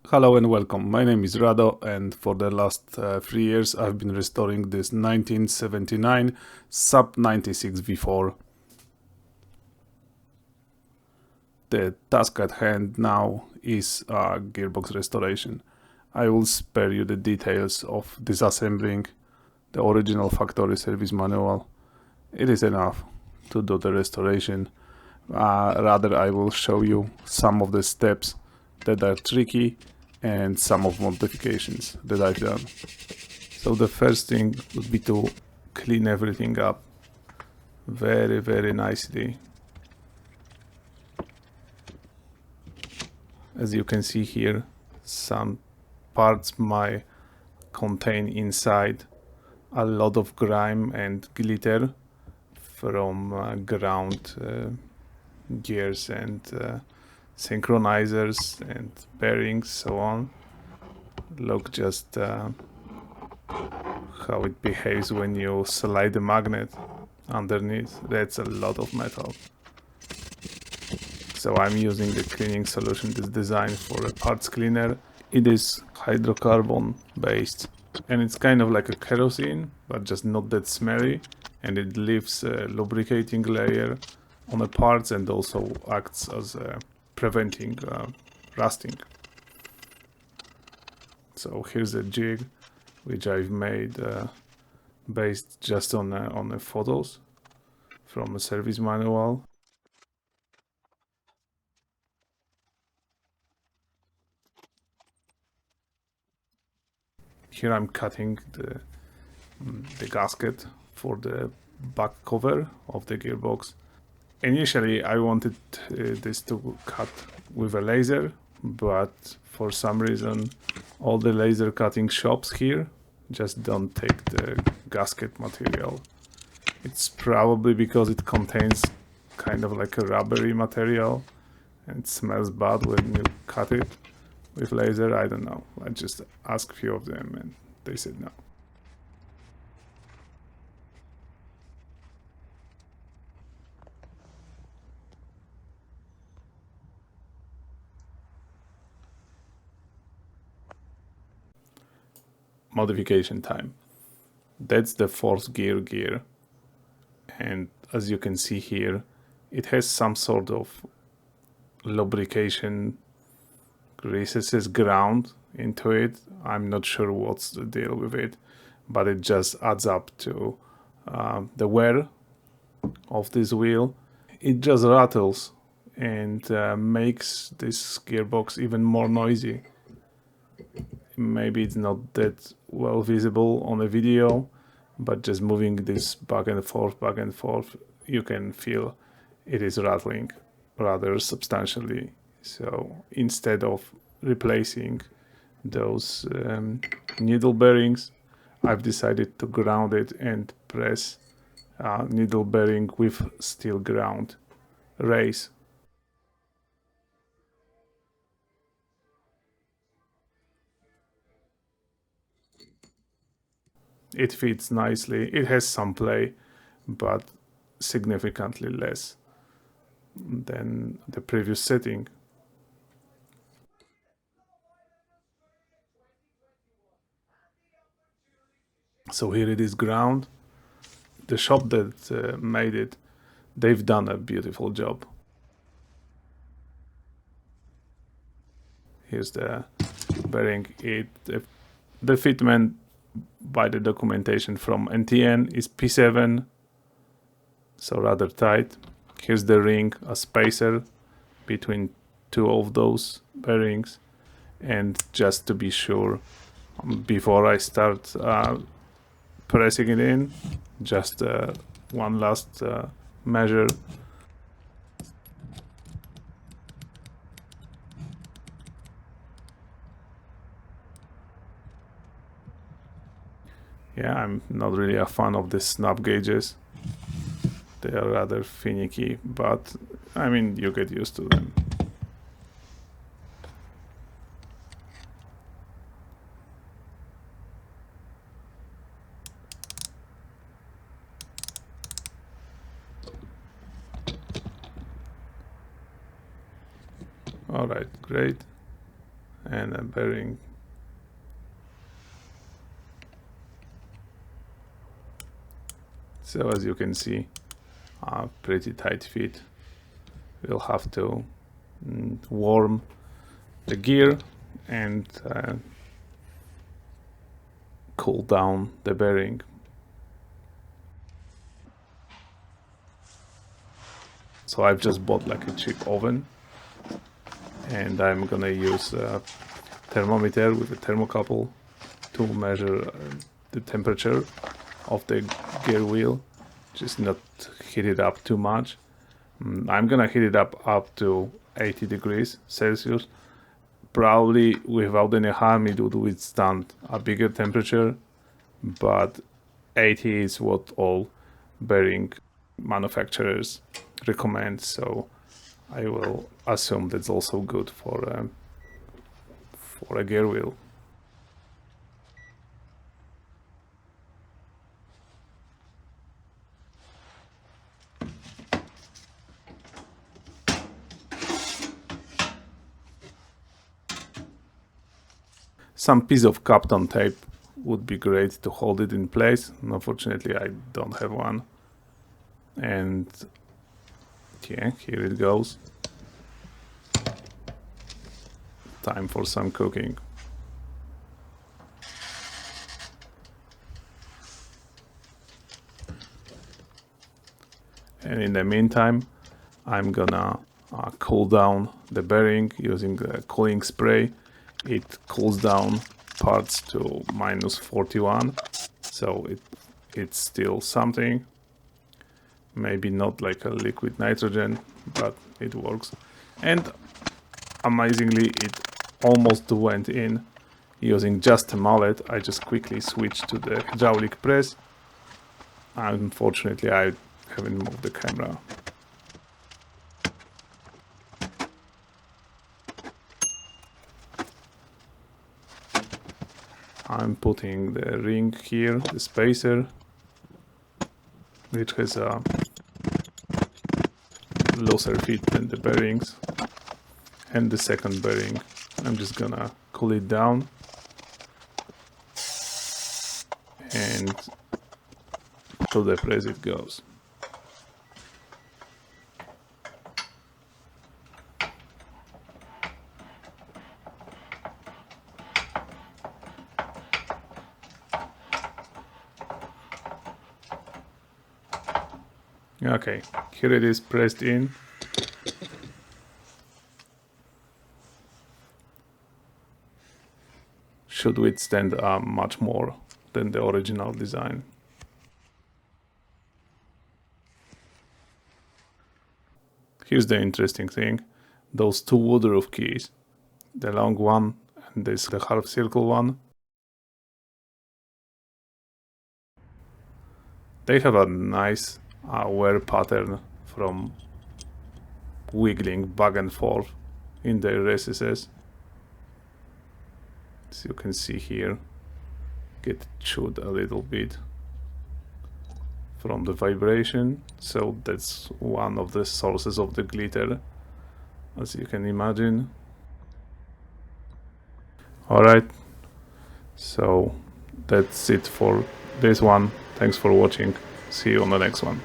Hello and welcome. My name is Rado, and for the last 3 years I've been restoring this 1979 Saab 96 V4. The task at hand now is a gearbox restoration. I will spare you the details of disassembling the original factory service manual. It is enough to do the restoration. Rather, I will show you some of the steps that are tricky and some of modifications that I've done. So the first thing would be to clean everything up very nicely. As you can see here, some parts might contain inside a lot of grime and glitter from ground gears and synchronizers and bearings, so on. Look just how it behaves when you slide the magnet underneath. That's a lot of metal. So I'm using the cleaning solution that's designed for a parts cleaner. It is hydrocarbon based and it's kind of like a kerosene, but just not that smelly, and it leaves a lubricating layer on the parts and also acts as preventing rusting. So here's a jig which I've made based just on the photos from a service manual. Here I'm cutting the gasket for the back cover of the gearbox. Initially I wanted this to cut with a laser, but for some reason all the laser cutting shops here just don't take the gasket material. It's probably because it contains kind of like a rubbery material and it smells bad when you cut it with laser. I don't know. I just asked a few of them and they said no. Modification time. That's the fourth gear, and as you can see here, it has some sort of lubrication recesses ground into it. I'm not sure what's the deal with it, but it just adds up to the wear of this wheel. It just rattles and makes this gearbox even more noisy. Maybe it's not that well visible on the video, but just moving this back and forth, you can feel it is rattling rather substantially. So instead of replacing those needle bearings, I've decided to ground it and press needle bearing with steel ground race. It fits nicely. It has some play, but significantly less than the previous setting. So here it is ground. The shop that made it, they've done a beautiful job. Here's the bearing. The fitment by the documentation from NTN is P7, so rather tight. Here's the ring, a spacer between two of those bearings, and just to be sure, before I start pressing it in, just one last measure. Yeah, I'm not really a fan of the snap gauges. They are rather finicky, but I mean, you get used to them. All right, great. and a bearing. So as you can see, a pretty tight fit. We'll have to warm the gear and cool down the bearing. So I've just bought like a cheap oven, and I'm gonna use a thermometer with a thermocouple to measure the temperature of the gear wheel, just not heat it up too much. I'm gonna heat it up to 80 degrees Celsius. Probably without any harm it would withstand a bigger temperature, but 80 is what all bearing manufacturers recommend, so I will assume that's also good for a gear wheel. Some piece of Kapton tape would be great to hold it in place. Unfortunately, I don't have one. And yeah, here it goes. Time for some cooking. And in the meantime, I'm gonna cool down the bearing using the cooling spray. It cools down parts to -41, so it's still something. Maybe not like a liquid nitrogen, but it works. And amazingly, it almost went in using just a mallet. I just quickly switched to the hydraulic press. Unfortunately, I haven't moved the camera. I'm putting the ring here, the spacer, which has a looser fit than the bearings, and the second bearing. I'm just gonna cool it down and to the press it goes. Okay, here it is pressed in. Should withstand much more than the original design. Here's the interesting thing. Those two Woodruff keys, the long one and the half circle one, they have a nice wear pattern from wiggling back and forth in their recesses. As you can see here, get chewed a little bit from the vibration, so that's one of the sources of the glitter, as you can imagine. Alright, so that's it for this one. Thanks for watching. See you on the next one.